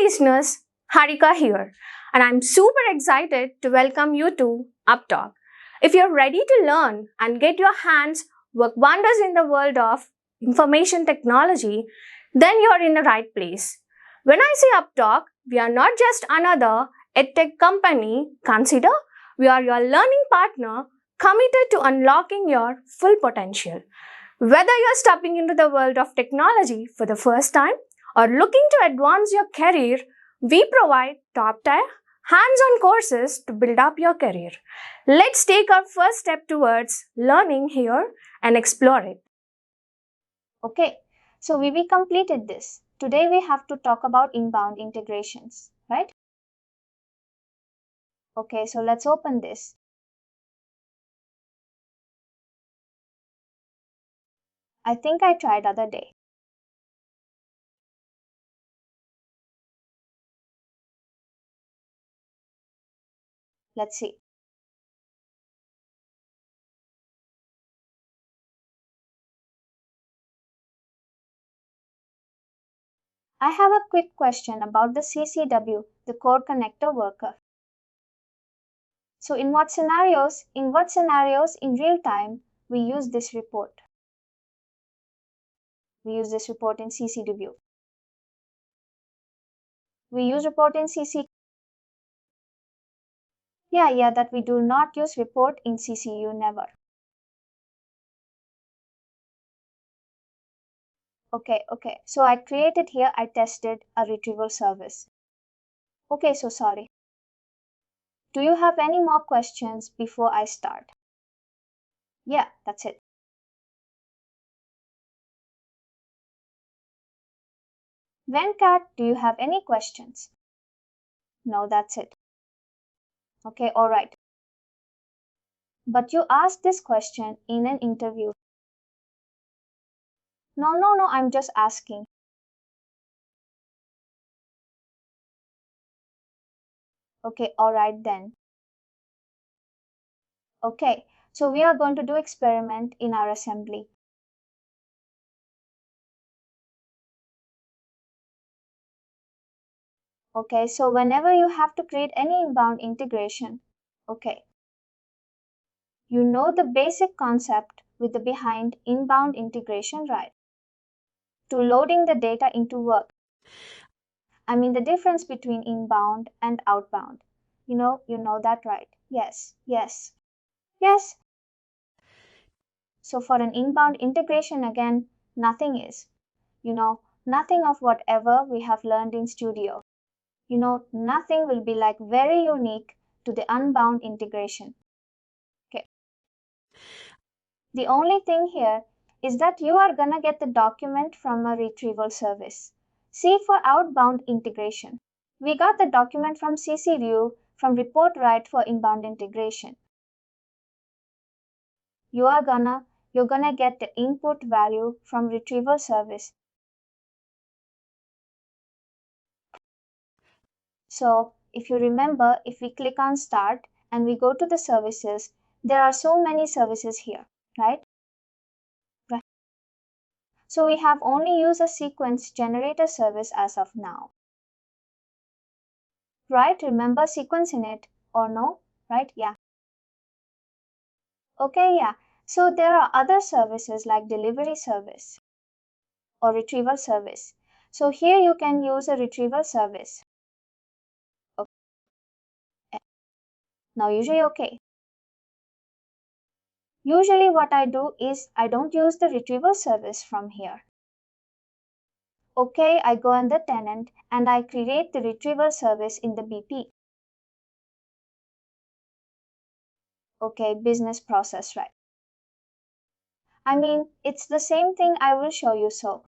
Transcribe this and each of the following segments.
listeners, Harika here, and I'm super excited to welcome you to UppTalk. If you're ready to learn and get your hands work wonders in the world of information technology, then you're in the right place. When I say UppTalk, we are not just another edtech company. Consider we are your learning partner committed to unlocking your full potential. Whether you're stepping into the world of technology for the first time or looking to advance your career, we provide top-tier, hands-on courses to build up your career. Let's take our first step towards learning here and explore it. Okay, so we completed this. Today we have to talk about inbound integrations, right? Okay, so let's open this. I think I tried other day. Let's see. I have a quick question about the CCW, the Core Connector Worker. So in what scenarios in real time we use this report? We use this report in CCW. We use report in CC. Yeah, that we do not use report in CCU, never. Okay. So I created here, I tested a retrieval service. Okay, so sorry. Do you have any more questions before I start? Yeah, that's it. Venkat, do you have any questions? No, that's it. Okay, all right. But you asked this question in an interview. No, I'm just asking. Okay, all right then. Okay, so we are going to do experiment in our assembly. Okay, so whenever you have to create any inbound integration, okay, you know the basic concept with the behind inbound integration, right? To loading the data into work. I mean the difference between inbound and outbound. You know that, right? Yes. So for an inbound integration again, nothing is. Nothing of whatever we have learned in studio. Nothing will be like very unique to the unbound integration. Okay. The only thing here is that you are gonna get the document from a retrieval service. See, for outbound integration, we got the document from CCView from report write for inbound integration. You're gonna get the input value from retrieval service. So if you remember, if we click on start and we go to the services, there are so many services here, right? So we have only used a sequence generator service as of now. Right? Remember sequence in it or no? Right? Yeah. Okay, yeah. So there are other services like delivery service or retrieval service. So here you can use a retrieval service. Okay. Now okay. Usually what I do is I don't use the retrieval service from here. Okay, I go on the tenant and I create the retrieval service in the BP. Okay, business process, right? I mean, it's the same thing I will show you. So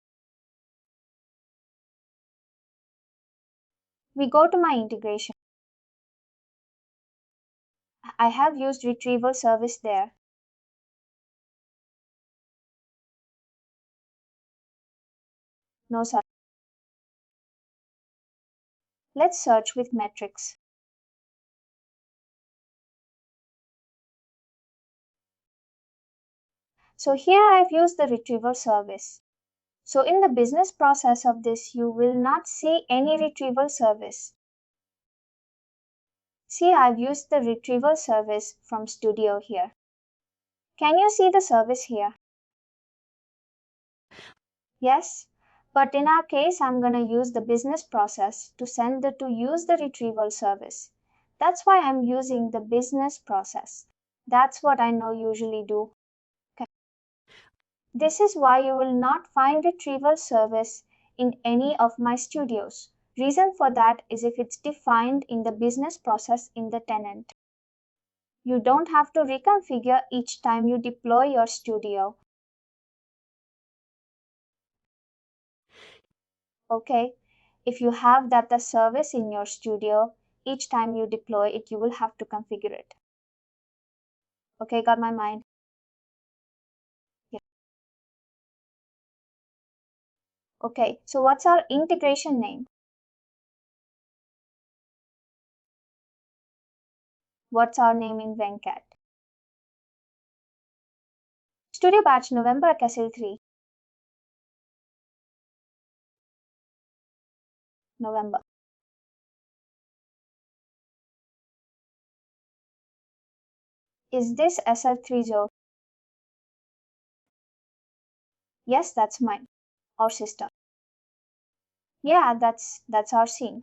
we go to my integration. I have used retrieval service there. No, sir. Let's search with metrics. So here I've used the retrieval service. So in the business process of this, you will not see any retrieval service. See, I've used the retrieval service from Studio here. Can you see the service here? Yes, but in our case, I'm going to use the business process to send to use the retrieval service. That's why I'm using the business process. That's what I know usually do. Okay. This is why you will not find retrieval service in any of my studios. Reason for that is if it's defined in the business process in the tenant. You don't have to reconfigure each time you deploy your studio. Okay, if you have that service in your studio, each time you deploy it, you will have to configure it. Okay, got my mind? Yeah. Okay, so what's our integration name? What's our name in Venkat? Studio batch November Castle 3. November. Is this SL30? Yes, that's mine. Our sister. Yeah, that's our scene.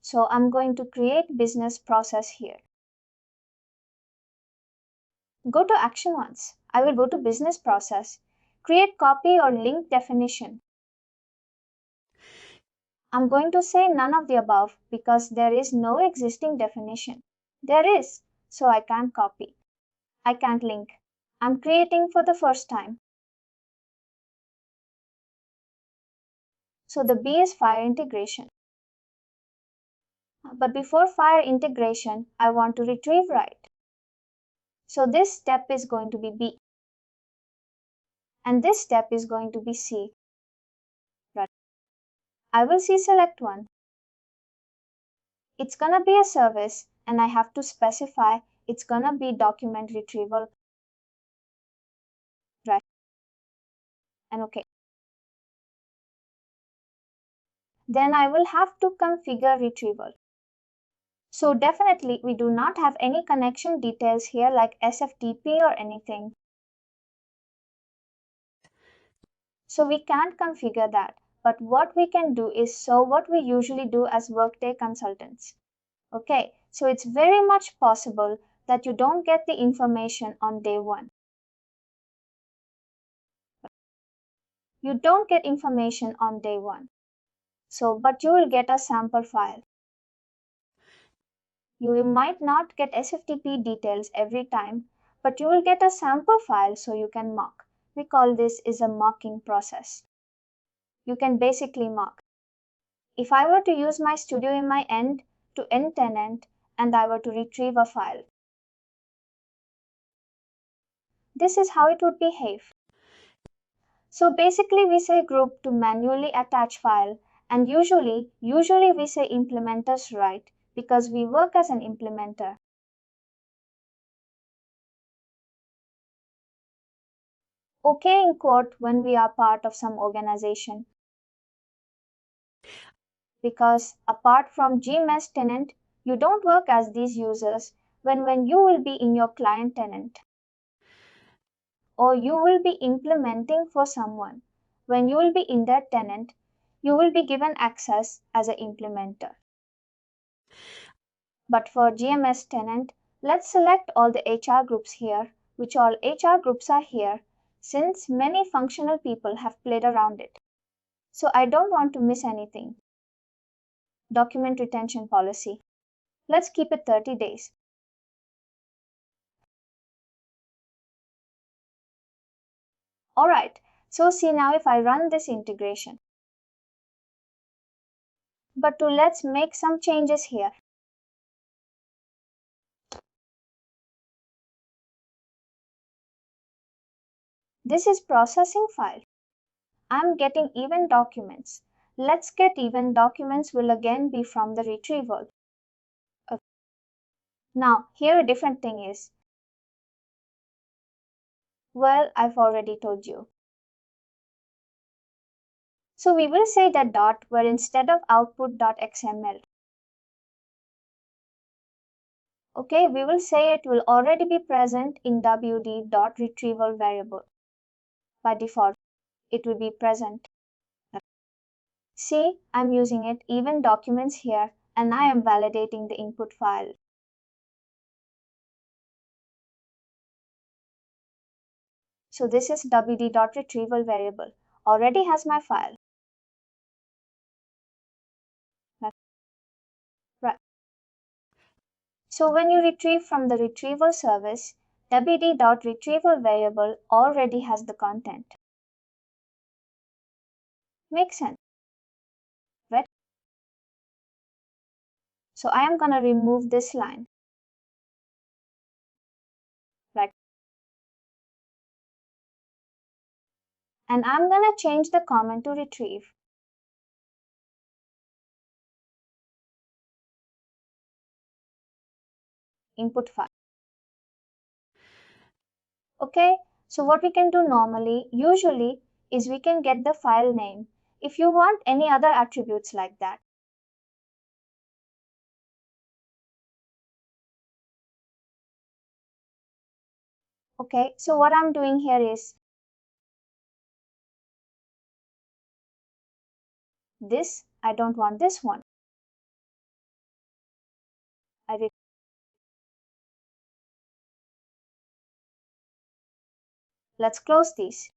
So I'm going to create business process here. Go to action once. I will go to business process. Create copy or link definition. I'm going to say none of the above because there is no existing definition. There is, so I can't copy. I can't link. I'm creating for the first time. So the B is fire integration. But before fire integration, I want to retrieve right. So this step is going to be B. And this step is going to be C. Right. I will see select one. It's gonna be a service and I have to specify it's gonna be document retrieval. Right. And okay. Then I will have to configure retrieval. So definitely we do not have any connection details here like SFTP or anything. So we can't configure that. But what we can do is so what we usually do as Workday consultants. Okay, so it's very much possible that you don't get the information on day one. You don't get information on day one. So, but you will get a sample file. You might not get SFTP details every time, but you will get a sample file so you can mock. We call this is a mocking process. You can basically mock. If I were to use my studio in my end-to-end tenant and I were to retrieve a file, this is how it would behave. So basically we say group to manually attach file and usually we say implementers right because we work as an implementer. Okay in quote when we are part of some organization. Because apart from GMS tenant, you don't work as these users when you will be in your client tenant. Or you will be implementing for someone. When you will be in that tenant, you will be given access as an implementer. But for GMS tenant, let's select all the HR groups here, which all HR groups are here, since many functional people have played around it. So I don't want to miss anything. Document retention policy. Let's keep it 30 days. Alright, so see now if I run this integration. But let's make some changes here. This is processing file. I'm getting event documents. Let's get event documents will again be from the retrieval. Now, here a different thing is, well, I've already told you. So we will say that dot where instead of output.xml. Okay, we will say it will already be present in wd.retrieval variable. By default, it will be present. See, I'm using it, even documents here, and I am validating the input file. So this is wd.retrieval variable, already has my file. Right. So when you retrieve from the retrieval service, wd.retrieval variable already has the content. Makes sense, right? So I am gonna remove this line. Right. And I'm gonna change the comment to retrieve. Input file. Okay, so what we can do normally, usually, is we can get the file name if you want any other attributes like that. Okay, so what I'm doing here is this, I don't want this one. Let's close these.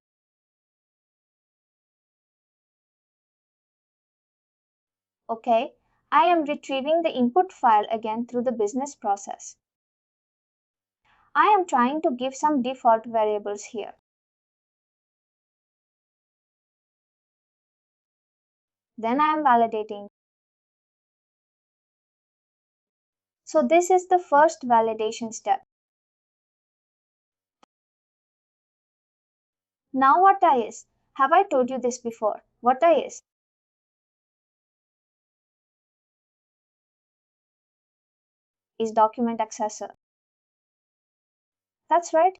Okay, I am retrieving the input file again through the business process. I am trying to give some default variables here. Then I am validating. So this is the first validation step. Now what I is? Have I told you this before? What I is document accessor. That's right.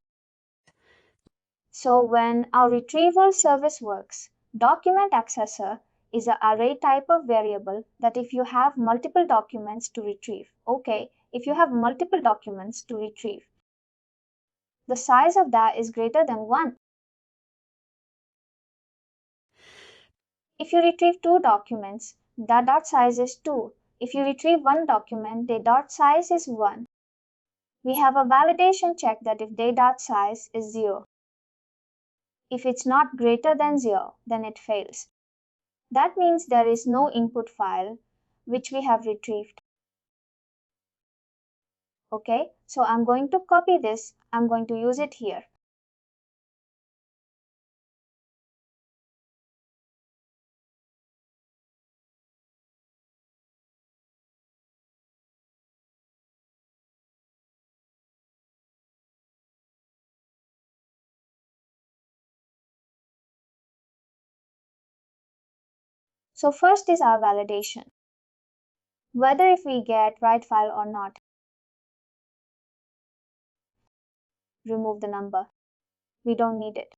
So when our retrieval service works, document accessor is an array type of variable that if you have multiple documents to retrieve, okay, if you have multiple documents to retrieve, the size of that is greater than 1. If you retrieve 2 documents, the dot size is 2. If you retrieve 1 document, the dot size is 1. We have a validation check that if the dot size is 0. If it's not greater than 0, then it fails. That means there is no input file which we have retrieved. Okay, so I'm going to copy this. I'm going to use it here. So first is our validation. Whether if we get right file or not. Remove the number. We don't need it.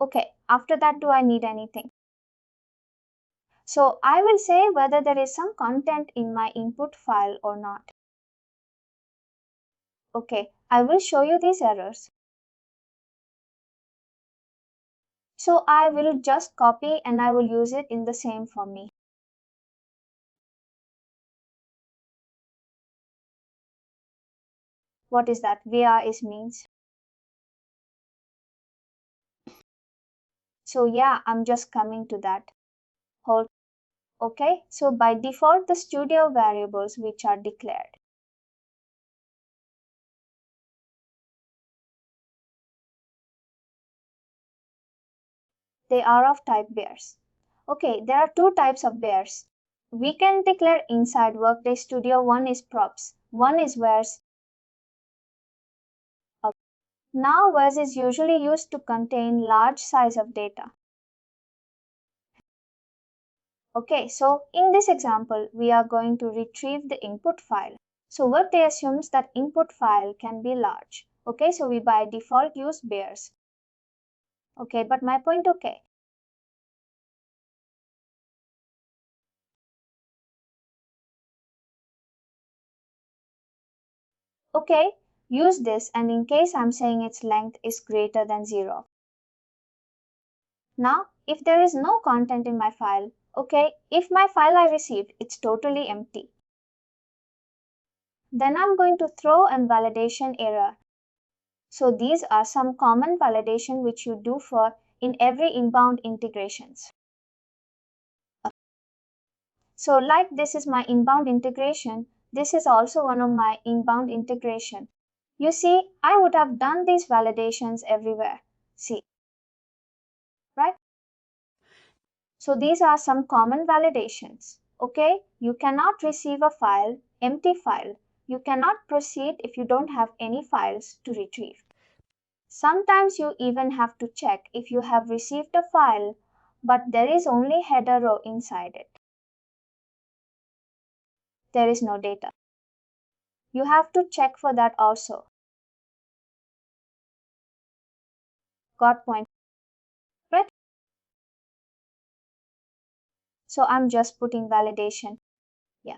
Okay, after that, do I need anything? So I will say whether there is some content in my input file or not. Okay, I will show you these errors. So I will just copy and I will use it in the same for me. What is that? VR is means. So yeah, I'm just coming to that. Hold. Okay, so by default, the studio variables which are declared. They are of type bears. Okay, there are two types of bears. We can declare inside Workday Studio. One is props, one is wheres. Now wheres is usually used to contain large size of data. Okay, so in this example, we are going to retrieve the input file. So Workday assumes that input file can be large. Okay, so we by default use bears. Okay, but my point, okay. Okay, use this, and in case I'm saying its length is greater than 0. Now, if there is no content in my file, okay, if my file I received, it's totally empty, then I'm going to throw a validation error. So these are some common validation which you do for in every inbound integrations. So like this is my inbound integration, this is also one of my inbound integration. You see, I would have done these validations everywhere. See, right? So these are some common validations. Okay, you cannot receive a file, empty file. You cannot proceed if you don't have any files to retrieve. Sometimes you even have to check if you have received a file, but there is only header row inside it. There is no data. You have to check for that also. Got point? Right? So I'm just putting validation. Yeah.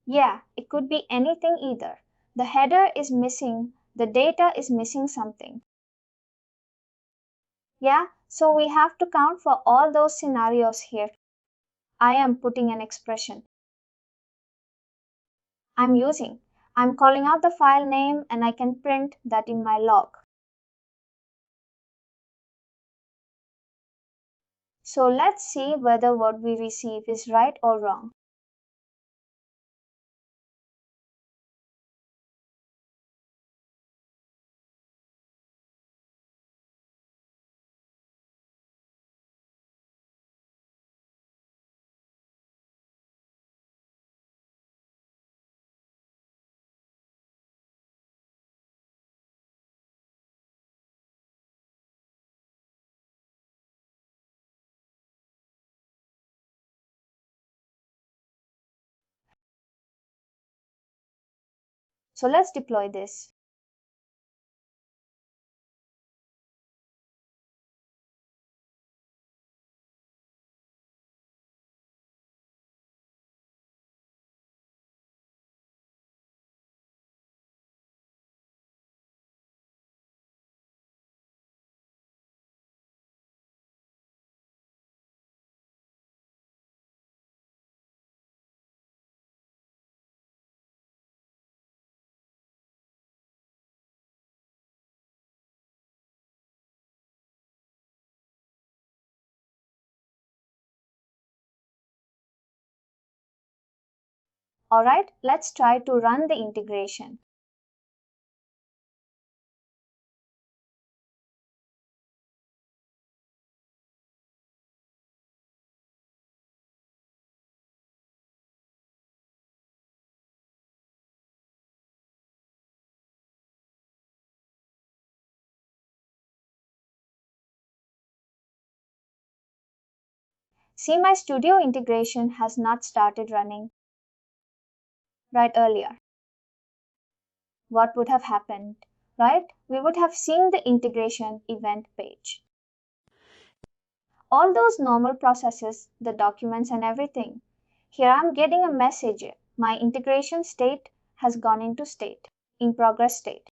Yeah, it could be anything either. The header is missing, the data is missing something. Yeah, so we have to count for all those scenarios here. I am putting an expression. I'm calling out the file name and I can print that in my log. So let's see whether what we receive is right or wrong. So let's deploy this. Alright, let's try to run the integration. See, my studio integration has not started running right earlier. What would have happened, right? We would have seen the integration event page. All those normal processes, the documents and everything. Here I'm getting a message. My integration state has gone into state, in progress state.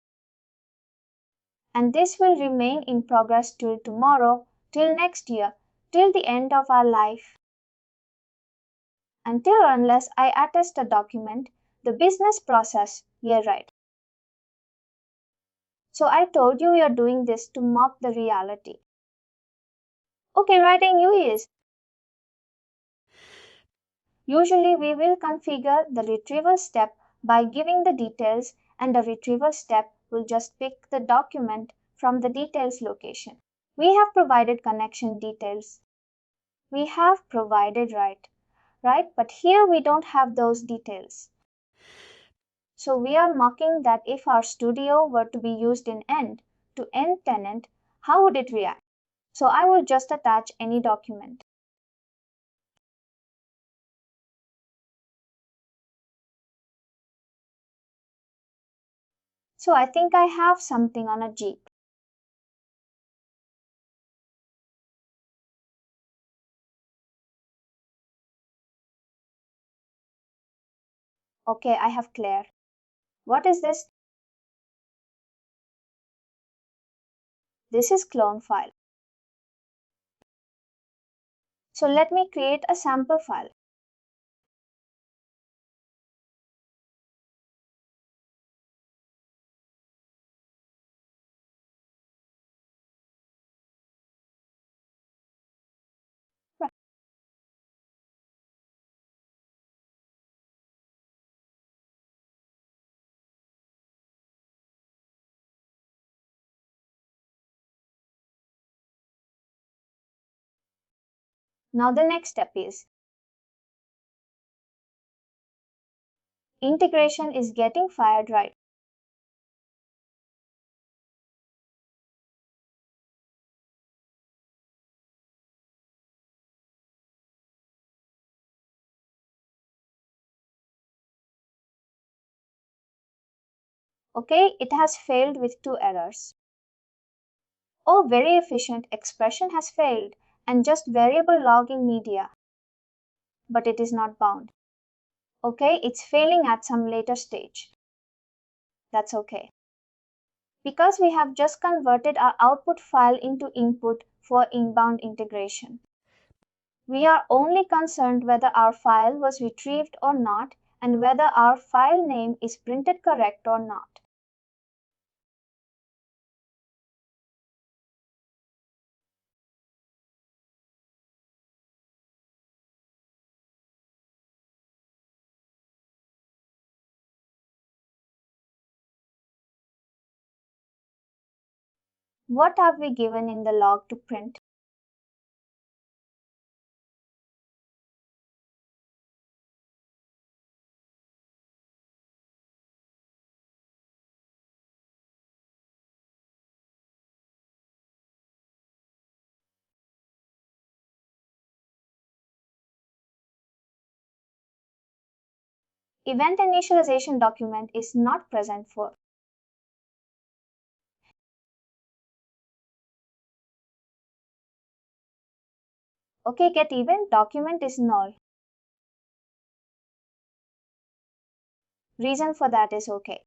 And this will remain in progress till tomorrow, till next year, till the end of our life. Until or unless I attest a document, the business process, yeah, right. So I told you we are doing this to mock the reality. Okay, writing UEs. Usually we will configure the retrieval step by giving the details, and the retrieval step will just pick the document from the details location. We have provided connection details. We have provided right? But here we don't have those details. So we are mocking that if our studio were to be used in end to end tenant, how would it react? So I will just attach any document. So I think I have something on a Jeep. Okay, I have cleared. What is this? This is clone file. So let me create a sample file. Right. Now the next step is integration is getting fired right. Okay, it has failed with 2 errors. Oh, very efficient expression has failed and just variable logging media, but it is not bound. Okay, it's failing at some later stage. That's okay. Because we have just converted our output file into input for inbound integration. We are only concerned whether our file was retrieved or not and whether our file name is printed correct or not. What have we given in the log to print? Event initialization document is not present for. Okay, get event document is null. Reason for that is okay.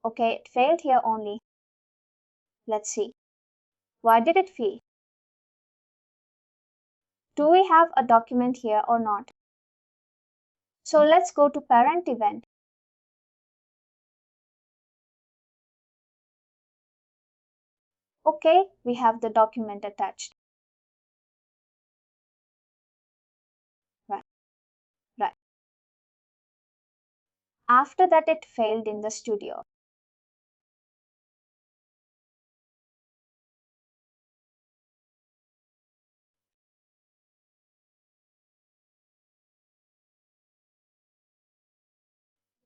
Okay, it failed here only. Let's see. Why did it fail? Do we have a document here or not? So let's go to parent event. Okay, we have the document attached. Right, right. After that, it failed in the studio.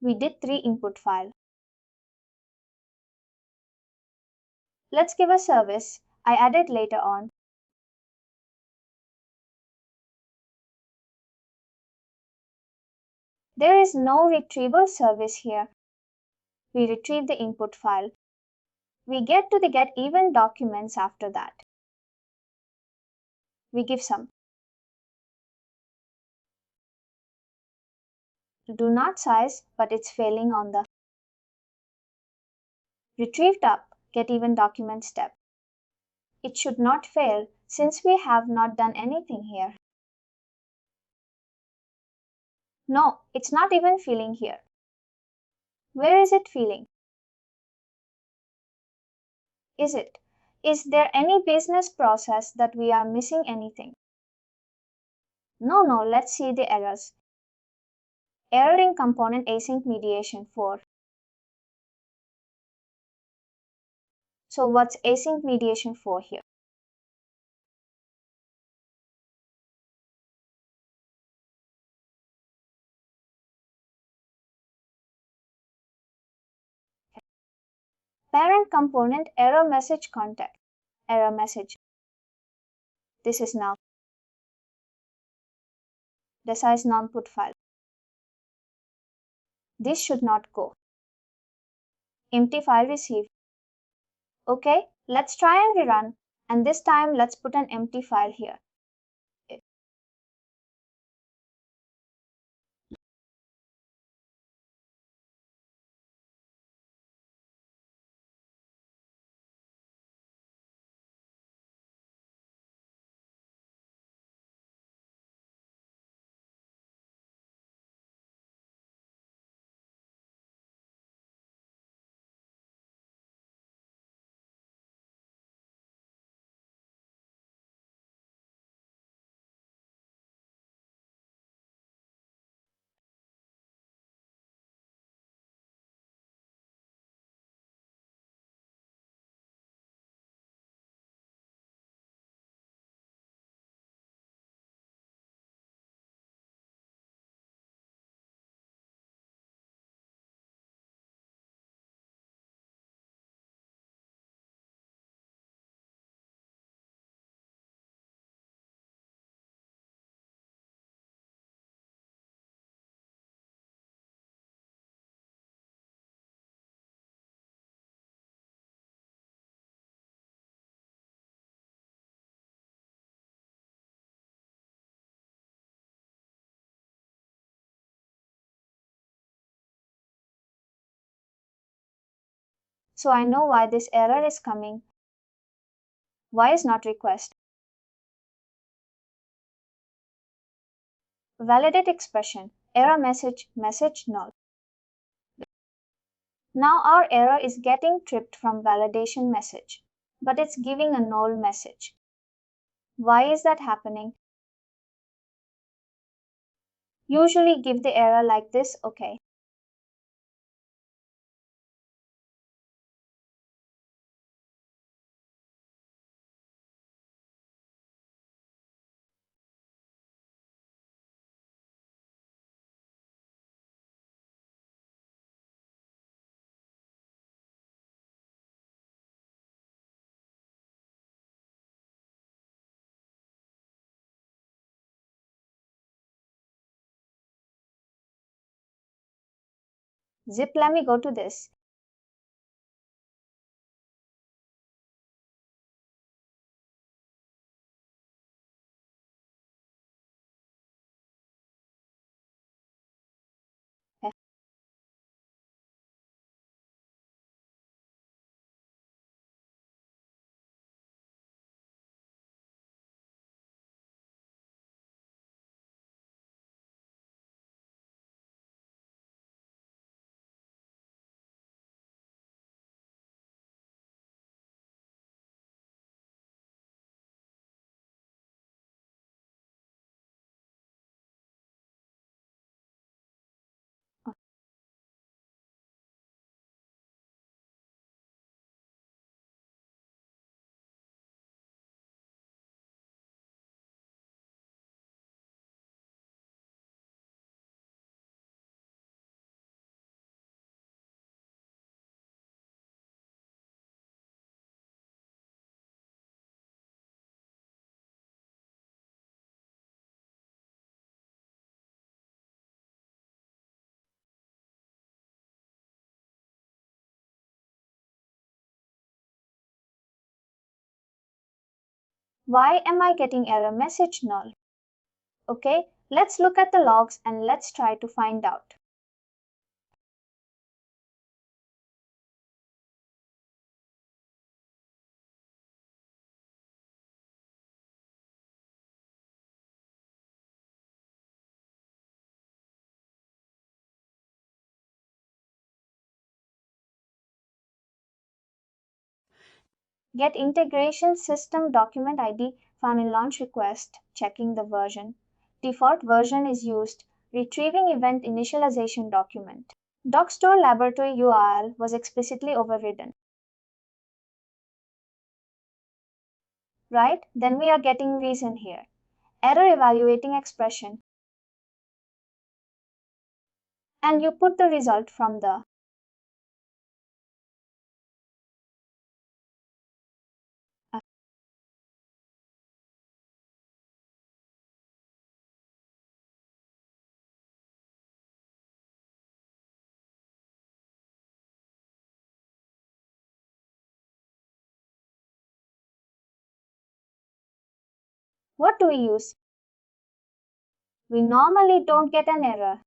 We did 3 input file. Let's give a service I added later on. There is no retrieval service here. We retrieve the input file. We get to the get even documents after that. We give some. Do not size, but it's failing on the retrieved up get even document step. It should not fail since we have not done anything here. No, it's not even feeling here. Where is it feeling? Is it? Is there any business process that we are missing anything? No, let's see the errors. Error in component async mediation 4. So what's async mediation for here? Parent component error message contact. Error message. This is now the size non-put file. This should not go. Empty file received. Okay, let's try and rerun. And this time let's put an empty file here. So I know why this error is coming. Why is not request? Validate expression. Error message, message null. Now our error is getting tripped from validation message, but it's giving a null message. Why is that happening? Usually give the error like this, okay. Zip, let me go to this. Why am I getting error message null? Okay, let's look at the logs and let's try to find out. Get integration system document ID found in launch request, checking the version. Default version is used, retrieving event initialization document. Docstore laboratory URL was explicitly overridden. Right? Then we are getting reason here. Error evaluating expression. And you put the result from the What do we use? We normally don't get an error.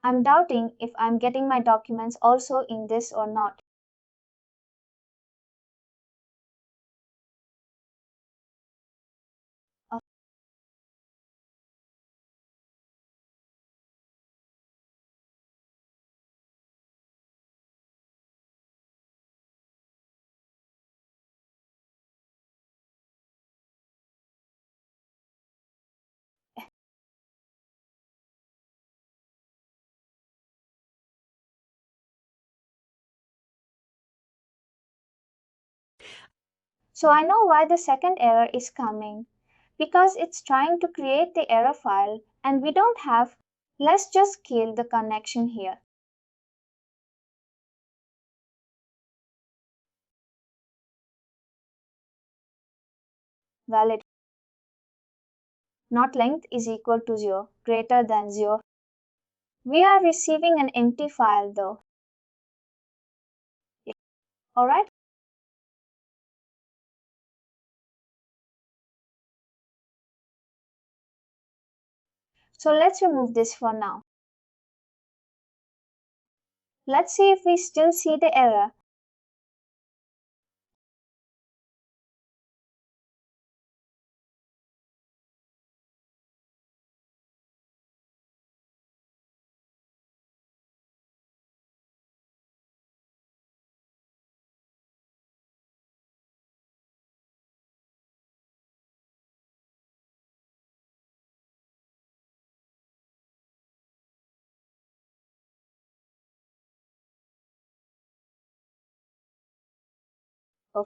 I'm doubting if I'm getting my documents also in this or not. Uh, So I know why the second error is coming. Because it's trying to create the error file and we don't have. Let's just kill the connection here. Valid. Not length is equal to 0, greater than 0. We are receiving an empty file though. Alright? So let's remove this for now. Let's see if we still see the error. Oh,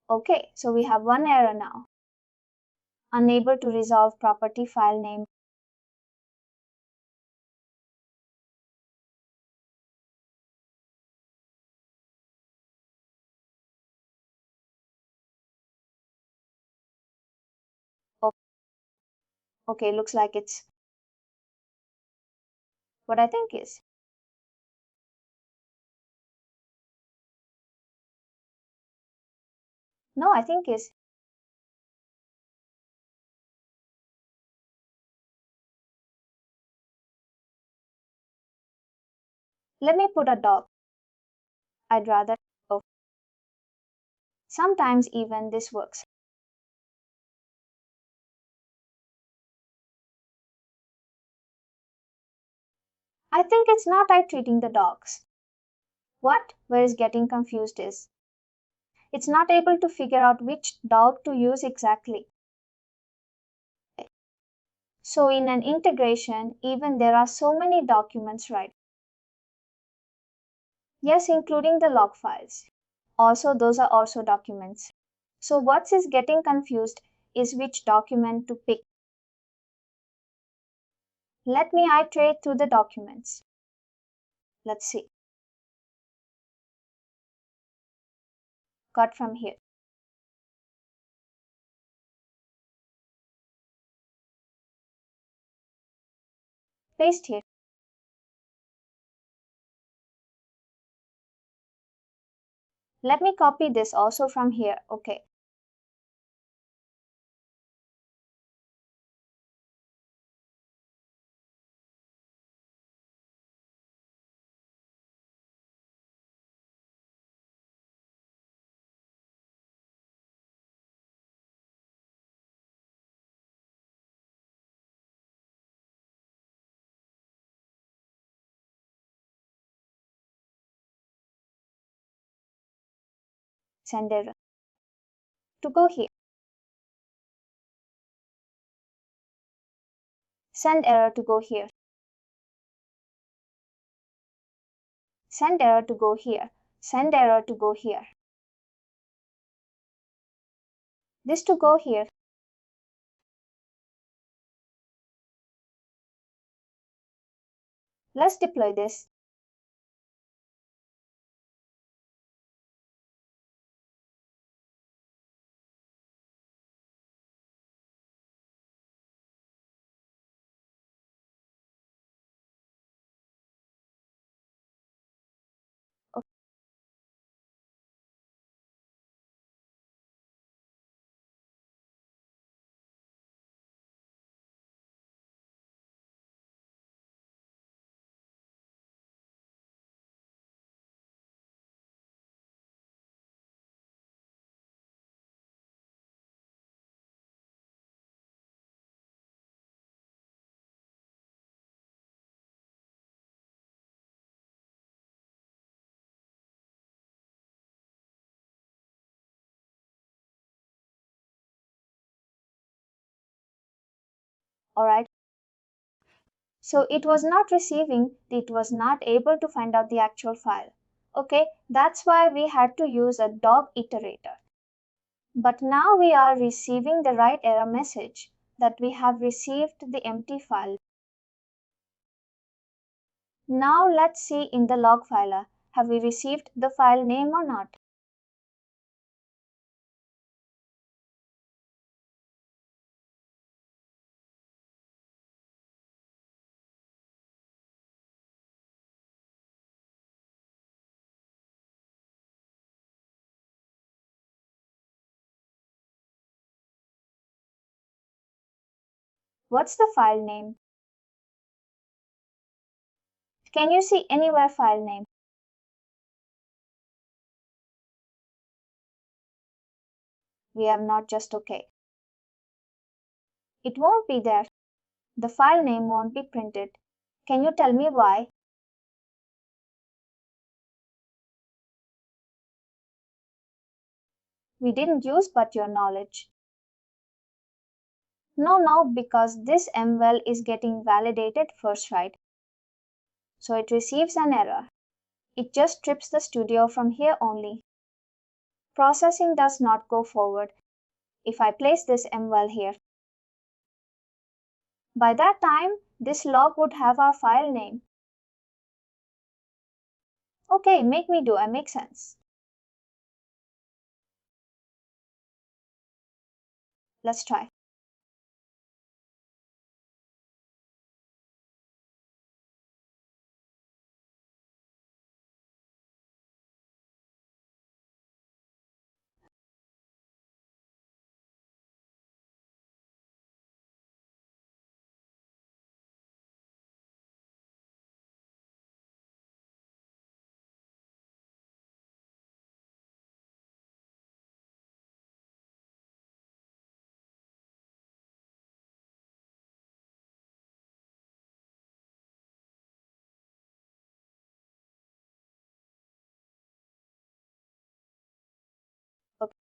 okay, so we have one error now. Unable to resolve property file name. Oh, okay, looks like it's what I think is. No, I think is. Let me put a dog. I'd rather. Oh, sometimes even this works. I think it's not I treating the dogs. What? Where is getting confused is. It's not able to figure out which dog to use exactly. So in an integration, even there are so many documents, right? Yes, including the log files. Also, those are also documents. So what is getting confused is which document to pick. Let me iterate through the documents. Let's see. Got from here. Paste here. Let me copy this also from here. Okay. send error to go here, send error to go here, send error to go here, send error to go here, this to go here. Let's deploy this. Alright. So it was not receiving, it was not able to find out the actual file. Okay, that's why we had to use a dog iterator. But now we are receiving the right error message that we have received the empty file. Now let's see in the log filer, have we received the file name or not? What's the file name? Can you see anywhere file name? We have not, just okay. It won't be there. The file name won't be printed. Can you tell me why? We didn't use but your knowledge. No, because this MVAL is getting validated first, right? So it receives an error. It just strips the studio from here only. Processing does not go forward. If I place this MVAL here, by that time, this log would have our file name. Okay, make me do, I make sense. Let's try. Okay.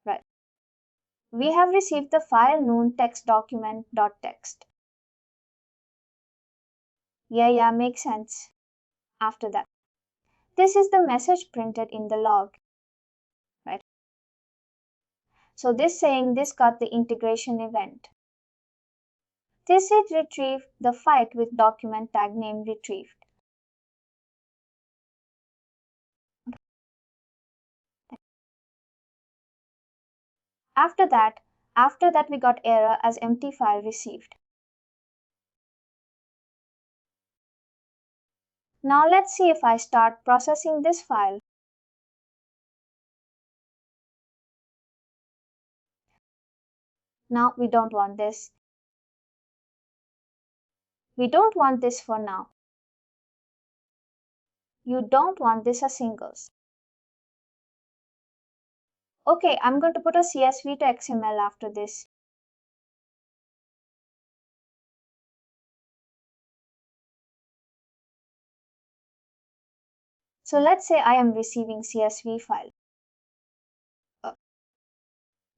Right. We have received the file noon text document.txt. Yeah, makes sense. After that, this is the message printed in the log, right? So this saying this got the integration event. This is retrieve the fight with document tag name retrieved. After that we got error as empty file received. Now let's see if I start processing this file. Now we don't want this. We don't want this for now. You don't want this as singles. Okay, I'm going to put a CSV to XML after this. So let's say I am receiving CSV file.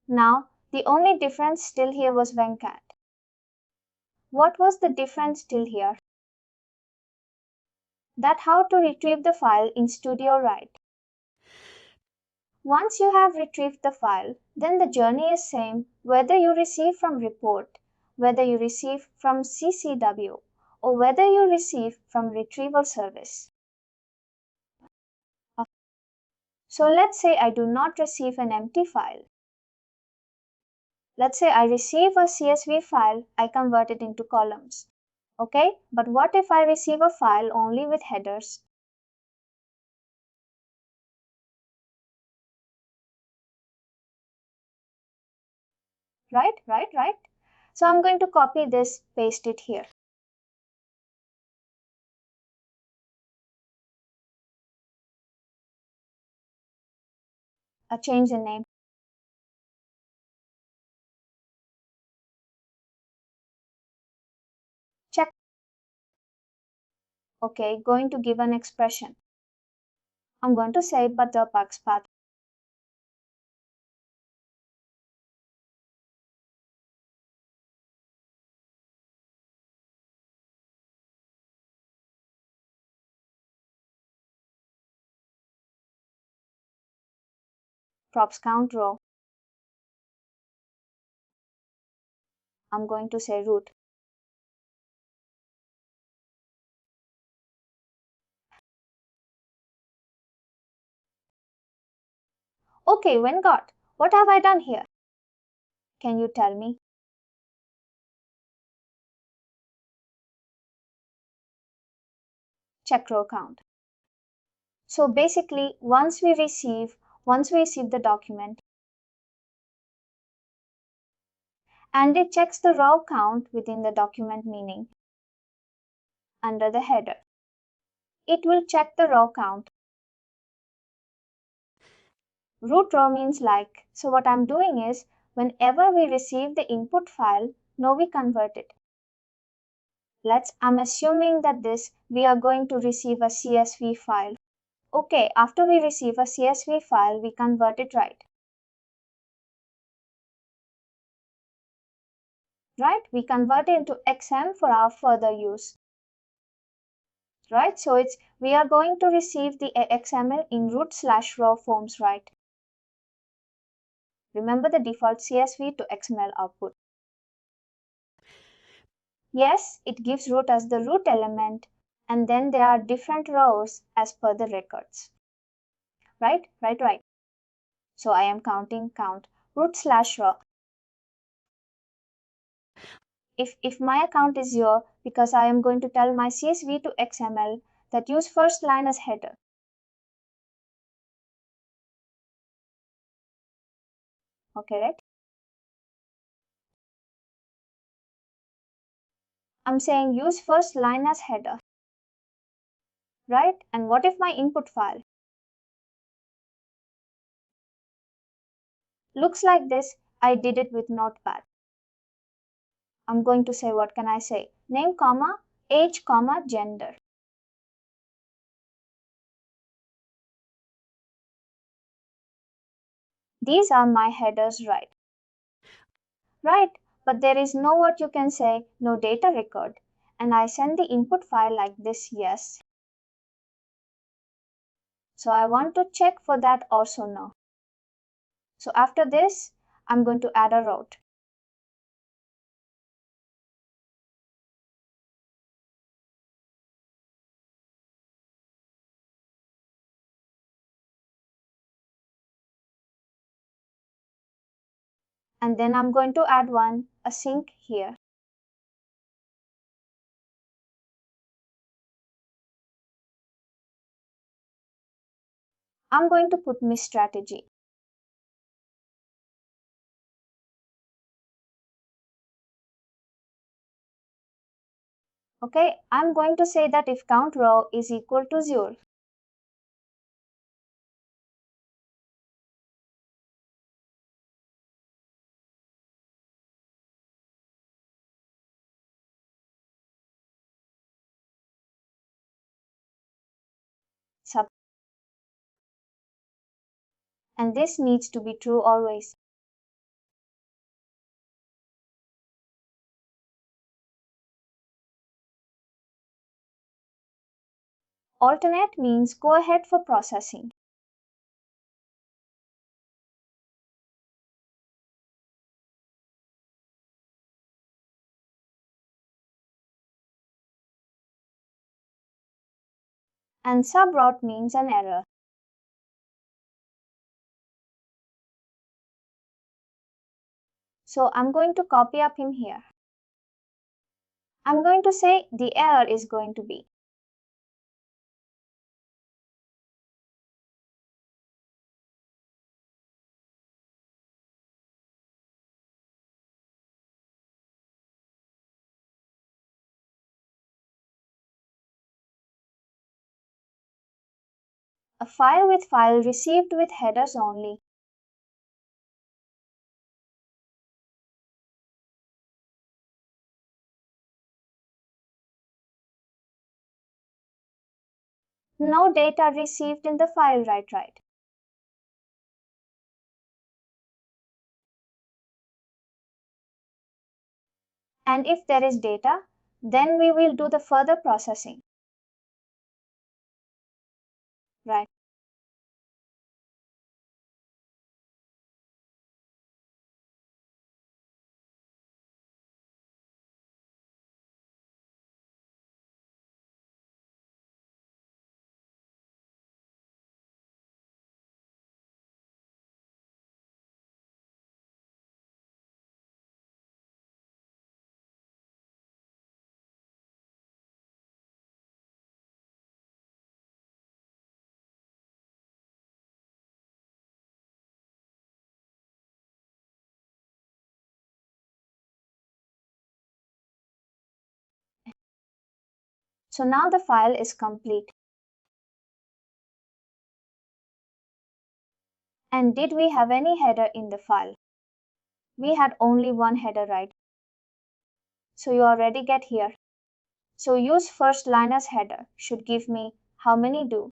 Now, the only difference still here was Venkat. What was the difference still here? That how to retrieve the file in Studio, right? Once you have retrieved the file, then the journey is same whether you receive from report, whether you receive from CCW, or whether you receive from retrieval service. So let's say I do not receive an empty file. Let's say I receive a CSV file, I convert it into columns. Okay, but what if I receive a file only with headers? Right. So I'm going to copy this, paste it here. Change the name. Check. Okay, going to give an expression. I'm going to say butterpuck's path. Props count row. I'm going to say root. Okay, Venkat, what have I done here? Can you tell me? Check row count. So basically, once we receive the document, and it checks the row count within the document, meaning under the header. It will check the row count. Root row means like, so what I'm doing is, whenever we receive the input file, now we convert it. I'm assuming that we are going to receive a CSV file. Okay, after we receive a CSV file, we convert it, right? Right? We convert it into XM for our further use. Right? So we are going to receive the XML in root/row forms, right? Remember the default CSV to XML output. Yes, it gives root as the root element, and then there are different rows as per the records. Right. So I am count root/row. If my account is here, because I am going to tell my CSV to XML that use first line as header. Okay, right? I'm saying use first line as header. Right? And what if my input file looks like this? I did it with Notepad. I'm going to say, what can I say? Name, comma, age, comma, gender. These are my headers, right? Right, but there is no what you can say, no data record. And I send the input file like this, yes. So I want to check for that also no. So after this, I'm going to add a route. And then I'm going to add a sync here. I'm going to put miss strategy. Okay, I'm going to say that if count row is equal to 0. Sub and this needs to be true always. Alternate means go ahead for processing. And subrot means an error. So I'm going to copy up him here. I'm going to say the error is going to be. A file with file received with headers only. No data received in the file right. And if there is data, then we will do the further processing. Right. So now the file is complete. And did we have any header in the file? We had only one header, right? So you already get here. So use first line as header should give me how many do.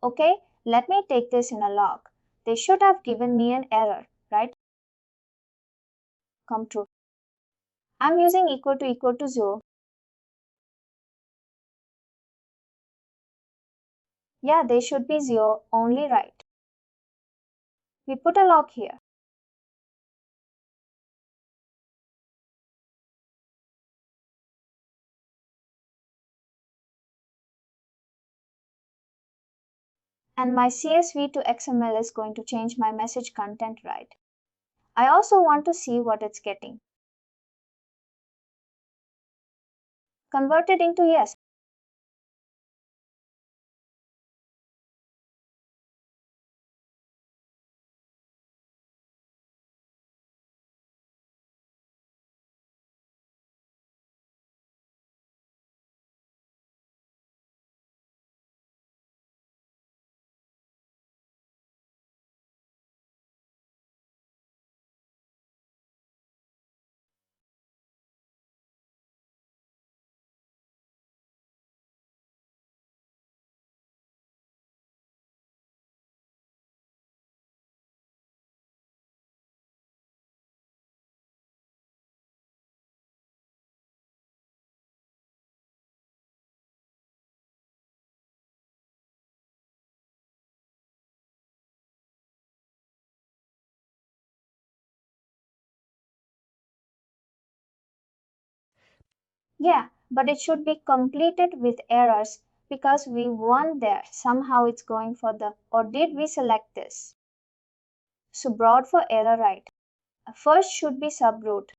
Okay, let me take this in a log. They should have given me an error, right? Come true. I'm using equal to 0. Yeah, they should be 0 only, right? We put a log here. And my CSV to XML is going to change my message content, right? I also want to see what it's getting. Converted into yes. Yeah, but it should be completed with errors because we want there. Somehow it's going for the, or did we select this? So broad for error, right? First should be subroot.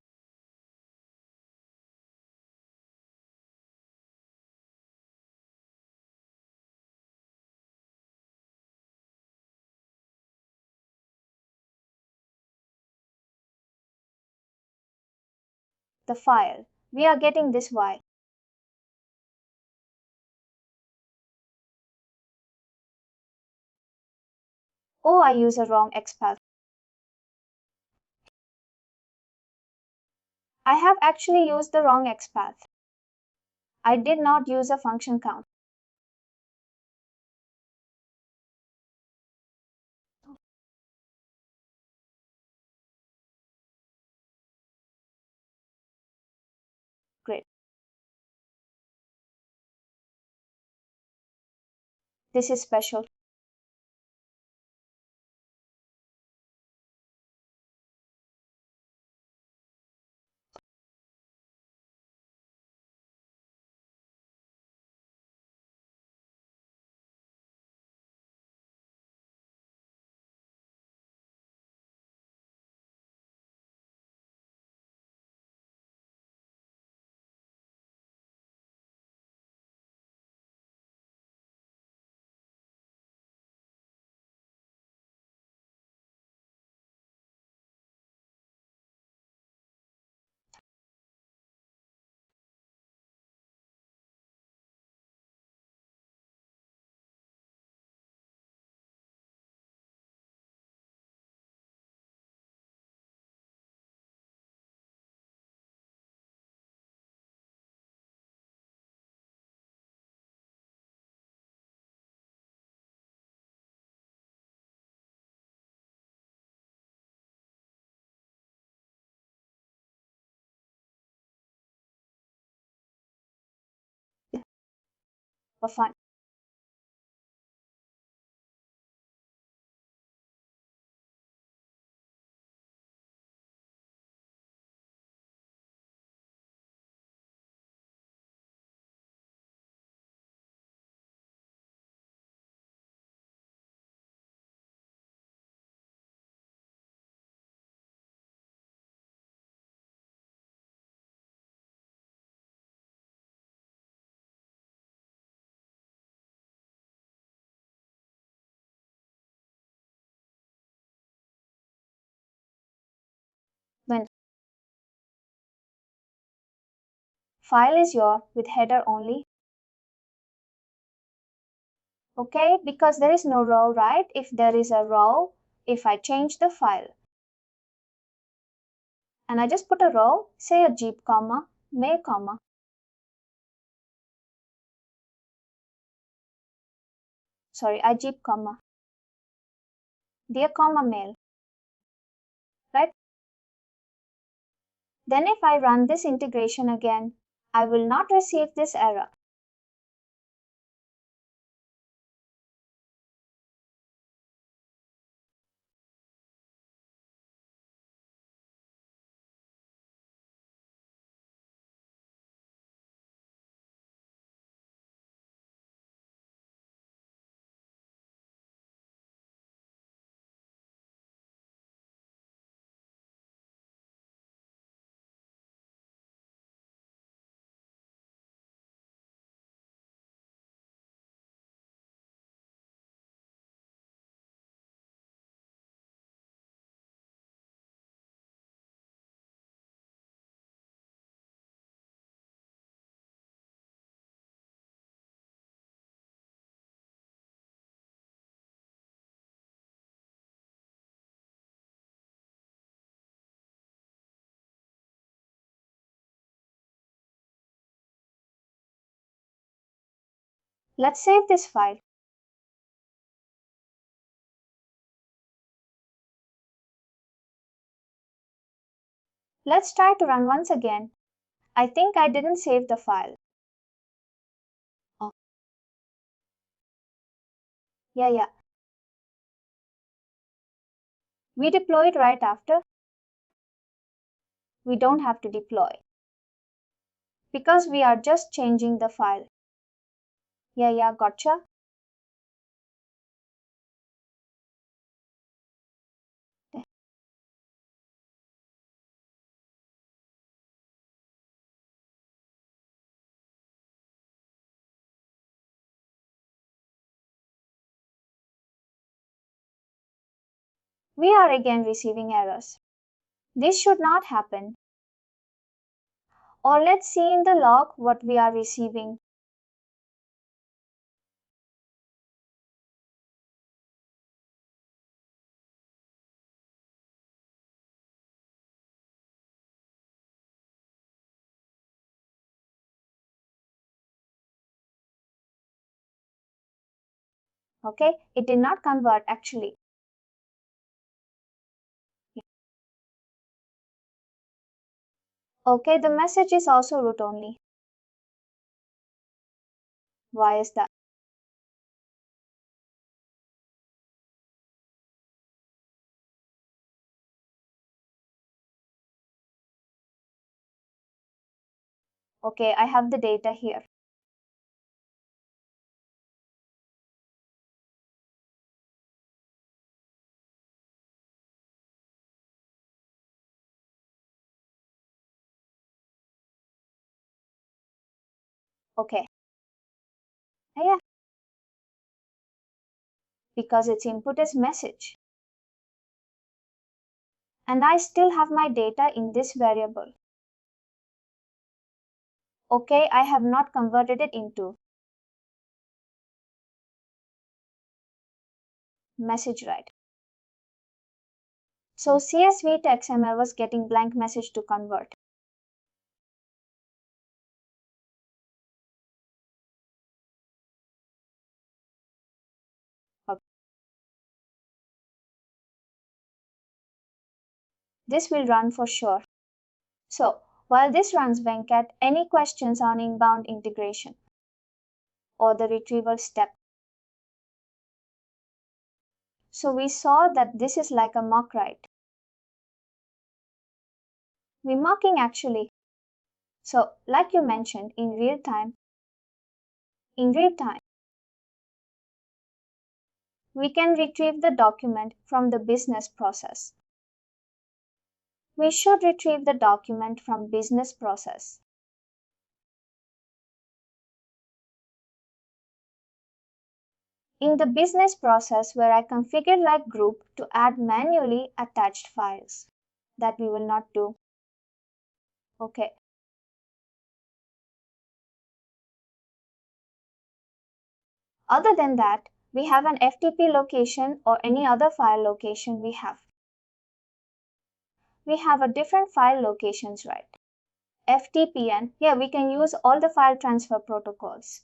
The file. We are getting this Y. Oh, I use a wrong XPath. I have actually used the wrong XPath. I did not use a function count. Great. This is special. For fun. When file is your with header only. Okay, because there is no row, right? If there is a row, if I change the file and I just put a row, say a jeep comma, mail comma. Sorry, I jeep comma, dear comma mail, right? Then if I run this integration again, I will not receive this error. Let's save this file. Let's try to run once again. I think I didn't save the file. Oh, yeah. We deploy it right after. We don't have to deploy because we are just changing the file. Yeah, gotcha. We are again receiving errors. This should not happen. Or let's see in the log what we are receiving. Okay, it did not convert actually. Okay, the message is also root only. Why is that? Okay, I have the data here. Okay, yeah, because its input is message. And I still have my data in this variable. Okay, I have not converted it into message, right? So CSV to XML was getting blank message to convert. Okay. This will run for sure. So while this runs, Venkat, any questions on inbound integration or the retrieval step? So we saw that this is like a mock, right? We're mocking actually. So like you mentioned, in real time, we can retrieve the document from the business process. We should retrieve the document from business process. In the business process where I configured like group to add manually attached files. That we will not do. Okay. Other than that, we have an FTP location or any other file location we have. We have a different file locations, right? FTP and yeah, we can use all the file transfer protocols.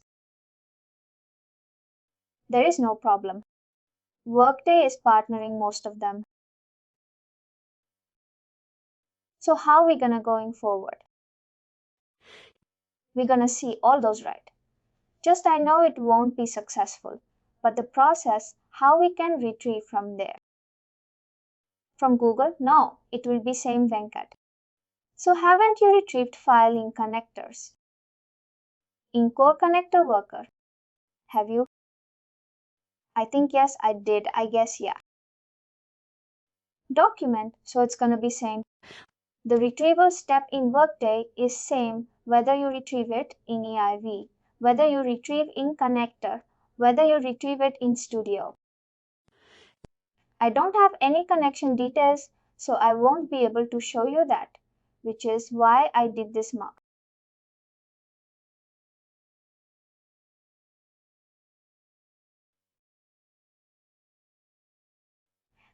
There is no problem. Workday is partnering most of them. So how are we gonna going forward? We're gonna see all those, right? Just I know it won't be successful, but the process, how we can retrieve from there. From Google? No, it will be same Venkat. So haven't you retrieved file in connectors? In core connector worker? Have you? I think yes, I did. I guess yeah. Document, so it's gonna be same. The retrieval step in Workday is same whether you retrieve it in EIV, whether you retrieve in connector, whether you retrieve it in Studio. I don't have any connection details, so I won't be able to show you that, which is why I did this mark.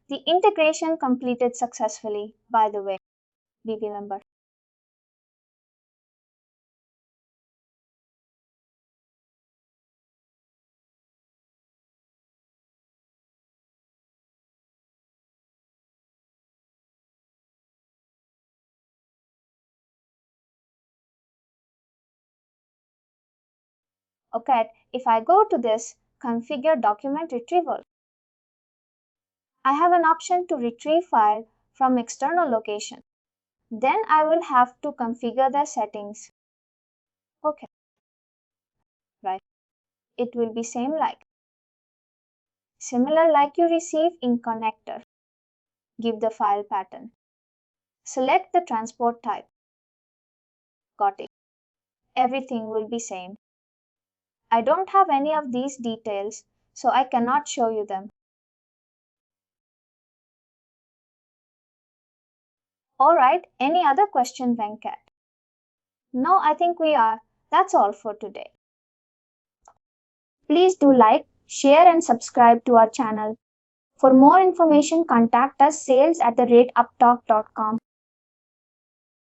The integration completed successfully, by the way, we remember. Okay, if I go to this configure document retrieval, I have an option to retrieve file from external location. Then I will have to configure the settings. Okay, right. It will be similar like you receive in connector. Give the file pattern. Select the transport type. Got it. Everything will be same. I don't have any of these details, so I cannot show you them. Alright, any other question, Venkat? No, I think we are. That's all for today. Please do like, share and subscribe to our channel. For more information, contact us sales@uptalk.com.